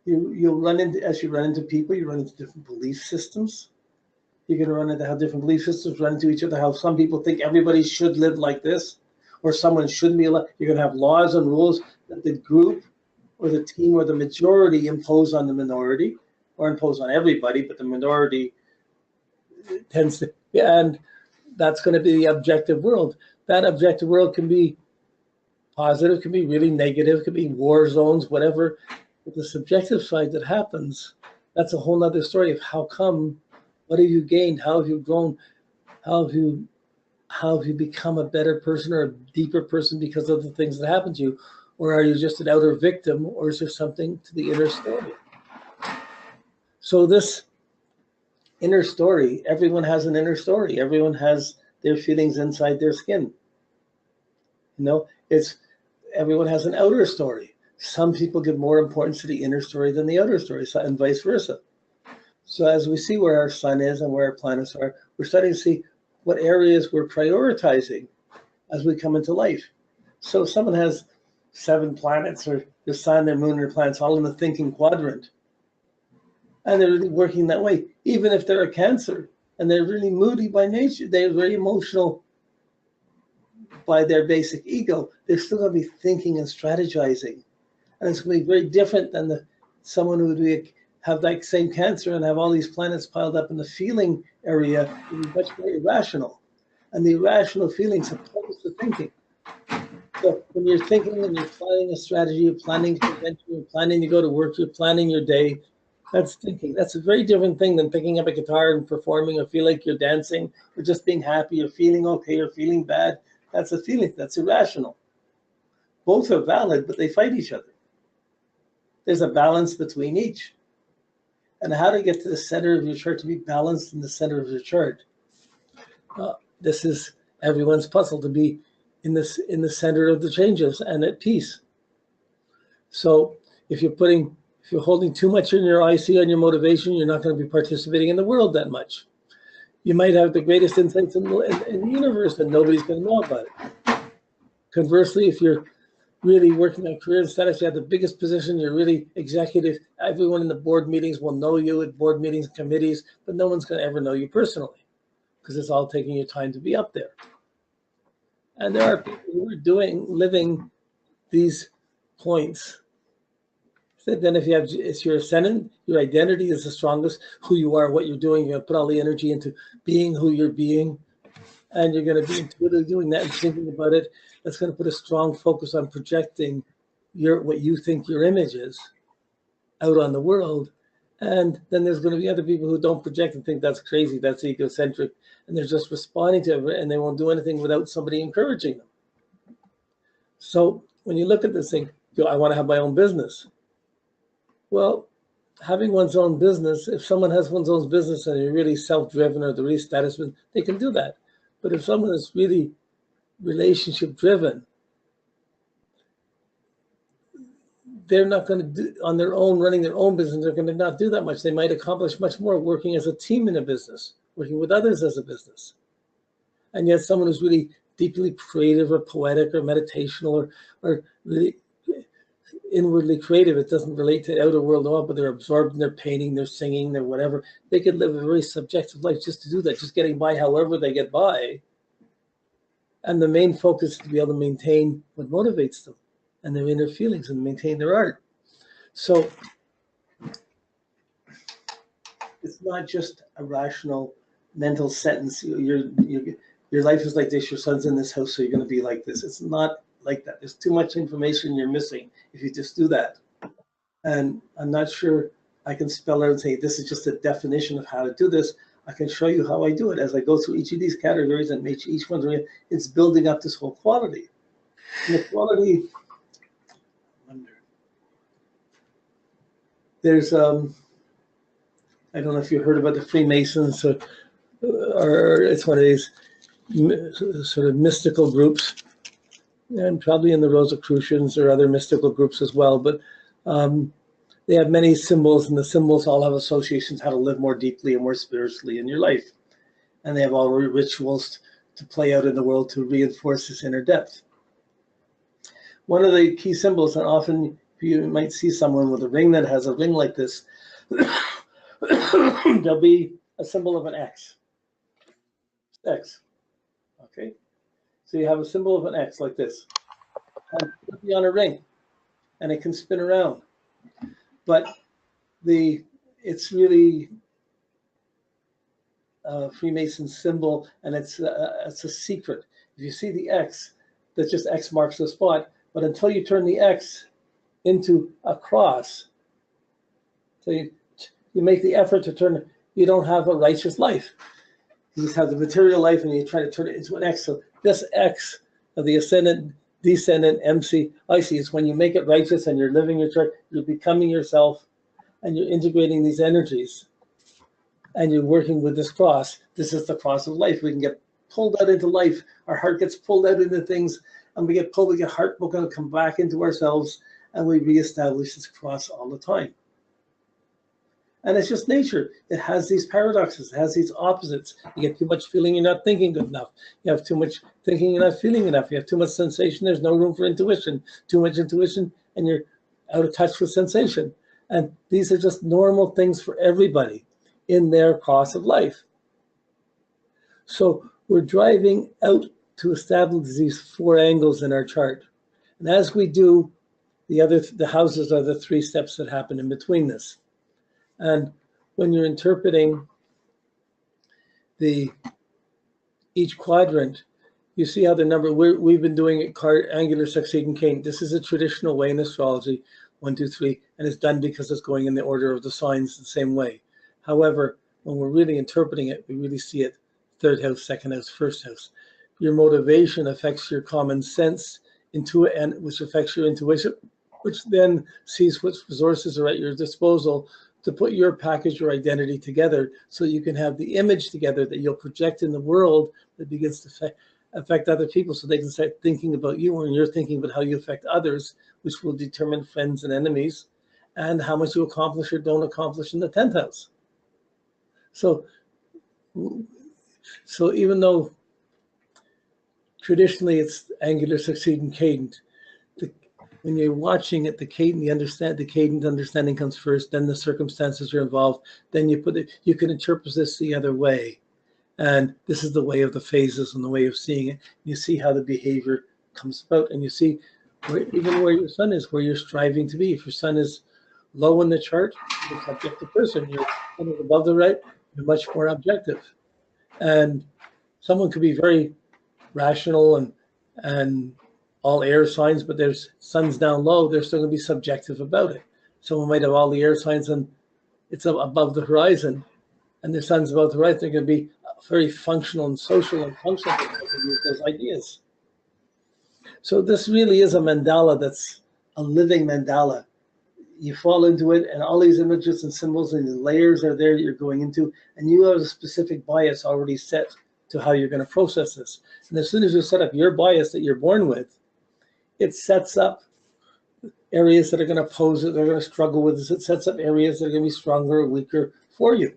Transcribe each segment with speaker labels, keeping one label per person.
Speaker 1: You'll run into, as you run into people, you run into different belief systems. You're going to run into how different belief systems run into each other, how some people think everybody should live like this, or someone shouldn't be allowed. You're going to have laws and rules that the group or the team or the majority impose on the minority, or impose on everybody, but the minority tends to, and that's going to be the objective world. That objective world can be positive, can be really negative, can be war zones, whatever. But the subjective side that happens, that's a whole other story of how come, what have you gained, how have you grown, how have you become a better person or a deeper person because of the things that happen to you, or are you just an outer victim, or is there something to the inner story? So this inner story, everyone has an inner story. Everyone has their feelings inside their skin. You know, everyone has an outer story. Some people give more importance to the inner story than the outer story, and vice versa. So as we see where our sun is and where our planets are, we're starting to see what areas we're prioritizing as we come into life. So if someone has 7 planets, or their sun, their moon, their planets all in the thinking quadrant, and they're really working that way, even if they're a Cancer and they're really moody by nature, they're very emotional by their basic ego, they're still going to be thinking and strategizing. And it's going to be very different than someone who would have that same Cancer and have all these planets piled up in the feeling area, would be much more irrational. And the irrational feelings opposed to thinking. So when you're thinking and you're planning a strategy, you're planning to adventure, you're planning to go to work, you're planning your day, that's thinking. That's a very different thing than picking up a guitar and performing, or feel like you're dancing, or just being happy, or feeling okay, or feeling bad. That's a feeling. That's irrational. Both are valid, but they fight each other. There's a balance between each. And how to get to the center of your chart, to be balanced in the center of your chart. This is everyone's puzzle, to be in the center of the changes and at peace. So if you're holding too much in your IC on your motivation, you're not going to be participating in the world that much. You might have the greatest insights in the universe, and nobody's going to know about it. Conversely, if you're really working on career and status, you have the biggest position, you're really executive, everyone in the board meetings will know you at board meetings and committees, but no one's going to ever know you personally, because it's all taking you time to be up there. And there are people who are living these points. So then if it's your ascendant, your identity is the strongest, who you are, what you're doing, you're going to put all the energy into being who you're being, and you're going to be intuitively doing that and thinking about it. That's going to put a strong focus on projecting what you think your image is out on the world. And then there's going to be other people who don't project and think that's crazy, that's egocentric, and they're just responding to it, and they won't do anything without somebody encouraging them. So when you look at this thing, I want to have my own business. Well, having one's own business, if someone has one's own business and you're really self-driven or they're really status-driven, they can do that. But if someone is really relationship-driven, they're not going to do on their own, running their own business, they're going to not do that much. They might accomplish much more working as a team in a business, working with others as a business. And yet someone who's really deeply creative or poetic or meditational or really inwardly creative, it doesn't relate to the outer world at all, but they're absorbed in their painting, their singing, their whatever. They could live a very subjective life just to do that, just getting by however they get by. And the main focus is to be able to maintain what motivates them and their inner feelings and maintain their art. So it's not just a rational mental sentence. Your life is like this, your son's in this house, so you're going to be like this. It's not like that. There's too much information you're missing if you just do that. And I'm not sure I can spell out and say, this is just a definition of how to do this. I can show you how I do it as I go through each of these categories and make each one, it's building up this whole quality. And the quality, there's, I don't know if you heard about the Freemasons, or it's one of these sort of mystical groups, and probably in the Rosicrucians or other mystical groups as well, but they have many symbols, and the symbols all have associations how to live more deeply and more spiritually in your life. And they have all rituals to play out in the world to reinforce this inner depth. One of the key symbols, and often you might see someone with a ring that has a ring like this. There'll be a symbol of an X. X. Okay. So you have a symbol of an X like this. And it'll be on a ring, and it can spin around. But it's really a Freemason symbol, and it's a secret. If you see the X, that just X marks the spot. But until you turn the X into a cross, so you make the effort to turn it, you don't have a righteous life. You just have the material life, and you try to turn it into an X. So this X of the ascendant, descendant, MC, IC is when you make it righteous and you're living your chart, you're becoming yourself, and you're integrating these energies, and you're working with this cross. This is the cross of life. We can get pulled out into life. Our heart gets pulled out into things, and we get pulled, we get heartbroken, and come back into ourselves, and we reestablish this cross all the time. And it's just nature. It has these paradoxes. It has these opposites. You get too much feeling, you're not thinking good enough. You have too much thinking, you're not feeling enough. You have too much sensation, there's no room for intuition. Too much intuition, and you're out of touch with sensation. And these are just normal things for everybody in their cross of life. So we're driving out to establish these 4 angles in our chart. And as we do, the houses are the 3 steps that happen in between this. And when you're interpreting each quadrant, you see how the number, we've been doing it angular, succeeding, cadent. This is a traditional way in astrology, 1, 2, 3, and it's done because it's going in the order of the signs the same way. However, when we're really interpreting it, we really see it 3rd house, 2nd house, 1st house. Your motivation affects your common sense, which affects your intuition, which then sees which resources are at your disposal to put your package, your identity together, so you can have the image together that you'll project in the world that begins to affect other people, so they can start thinking about you, and you're thinking about how you affect others, which will determine friends and enemies, and how much you accomplish or don't accomplish in the 10th house. So even though traditionally it's angular, succeeding, cadent, when you're watching it, the cadent understanding comes first, then the circumstances are involved, then you can interpret this the other way. And this is the way of the phases and the way of seeing it. You see how the behavior comes about, and you see even where your sun is, where you're striving to be. If your sun is low in the chart, you're a subjective person. Your sun is above the right, you're much more objective. And someone could be very rational and all air signs, but their sun's down low, they're still going to be subjective about it. Someone might have all the air signs and it's above the horizon, and their sun's above the horizon, they're going to be very functional and social and functional with those ideas. So this really is a mandala that's a living mandala. You fall into it, and all these images and symbols and the layers are there that you're going into, and you have a specific bias already set to how you're going to process this. And as soon as you set up your bias that you're born with, it sets up areas that are going to oppose it, they're going to struggle with this. It sets up areas that are going to be stronger or weaker for you.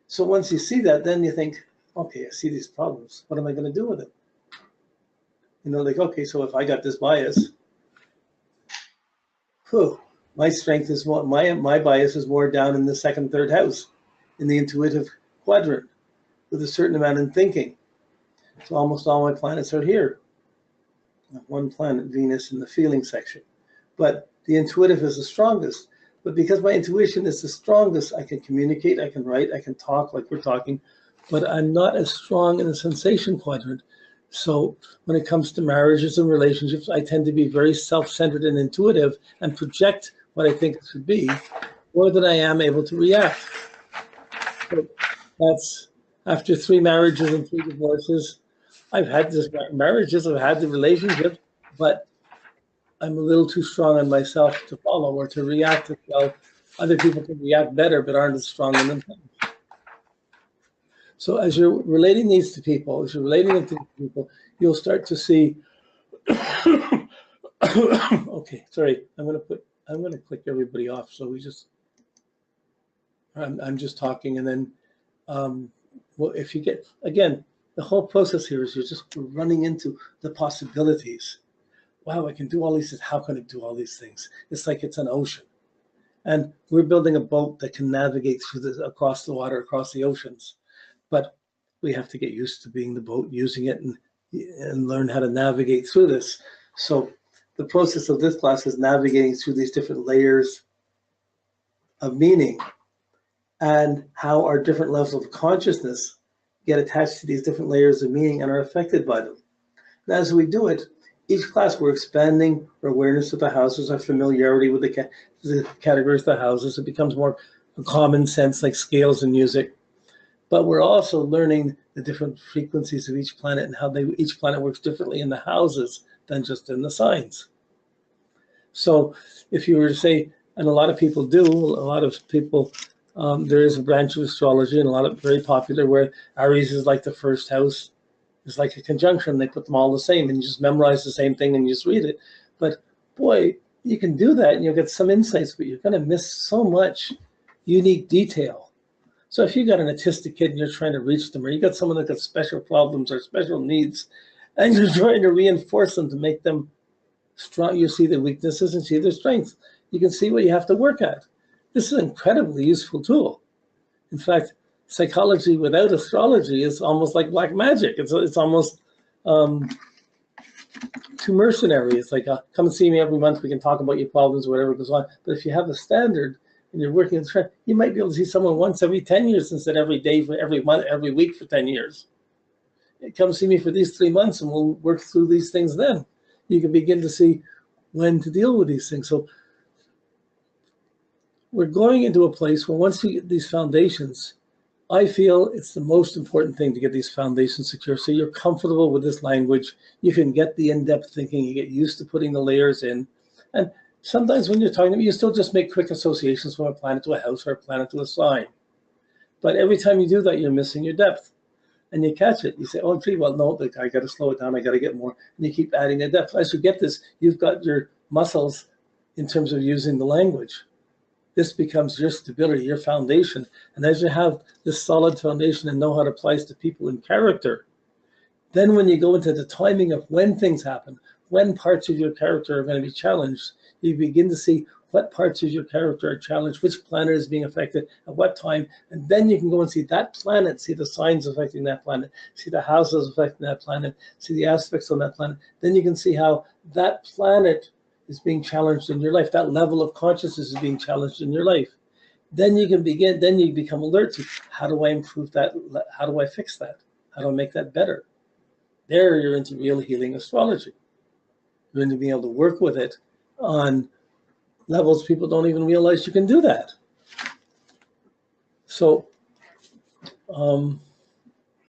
Speaker 1: So once you see that, then you think, okay, I see these problems. What am I going to do with it? Like, okay, so if I got this bias, my strength is more, my bias is more down in the 2nd, 3rd house, in the intuitive quadrant, with a certain amount in thinking. So almost all my planets are here. One planet, Venus, in the feeling section. But the intuitive is the strongest. But because my intuition is the strongest, I can communicate, I can write, I can talk like we're talking, but I'm not as strong in the sensation quadrant. So when it comes to marriages and relationships, I tend to be very self-centered and intuitive and project what I think it should be, more than I am able to react. So that's after 3 marriages and 3 divorces. I've had this marriages, I've had the relationships, but I'm a little too strong on myself to follow or to react as well. Other people can react better, but aren't as strong in themselves. So as you're relating these to people, you'll start to see. Okay, sorry, I'm going to click everybody off. So I'm just talking, and then, well, if you get, again, the whole process here is you're just running into the possibilities wow, I can do all these things. How can I do all these things? It's like it's an ocean. And we're building a boat that can navigate through across the water, across the oceans. But we have to get used to being the boat, using it, and learn how to navigate through this. So the process of this class is navigating through these different layers of meaning and how our different levels of consciousness get attached to these different layers of meaning and are affected by them. And as we do it, each class we're expanding our awareness of the houses, our familiarity with the categories of the houses. It becomes more a common sense, like scales in music. But we're also learning the different frequencies of each planet and how each planet works differently in the houses than just in the signs. So if you were to say, and a lot of people do, there is a branch of astrology, and a lot of very popular, where Aries is like the first house. It's like a conjunction. They put them all the same, and you just memorize the same thing and you just read it. But boy, you can do that and you'll get some insights, but you're going to miss so much unique detail. So if you got an autistic kid and you're trying to reach them, or you got someone that got special problems or special needs, and you're trying to reinforce them to make them strong, you see their weaknesses and see their strengths. You can see what you have to work at. This is an incredibly useful tool. In fact, psychology without astrology is almost like black magic. It's almost too mercenary. It's like, come and see me every month. We can talk about your problems, whatever goes on. But if you have a standard and you're working, you might be able to see someone once every 10 years instead of every day, for every month, every week for 10 years. Come see me for these 3 months and we'll work through these things then. You can begin to see when to deal with these things. So we're going into a place where once you get these foundations, I feel it's the most important thing to get these foundations secure. So you're comfortable with this language. You can get the in-depth thinking. You get used to putting the layers in. And sometimes when you're talking to me, you still just make quick associations from a planet to a house or a planet to a sign. But every time you do that, you're missing your depth. And you catch it. You say, oh, gee, well, no, I got to slow it down. I got to get more. And you keep adding the depth. As you get this, you've got your muscles in terms of using the language. This becomes your stability, your foundation. And as you have this solid foundation and know how it applies to people in character, then when you go into the timing of when things happen, when parts of your character are going to be challenged, you begin to see what parts of your character are challenged, which planet is being affected at what time. And then you can go and see that planet, see the signs affecting that planet, see the houses affecting that planet, see the aspects on that planet. Then you can see how that planet is being challenged in your life. That level of consciousness is being challenged in your life. Then you can begin, then you become alert to, how do I improve that? How do I fix that? How do I make that better? There you're into real healing astrology. You're into being able to work with it on levels people don't even realize you can do that. So,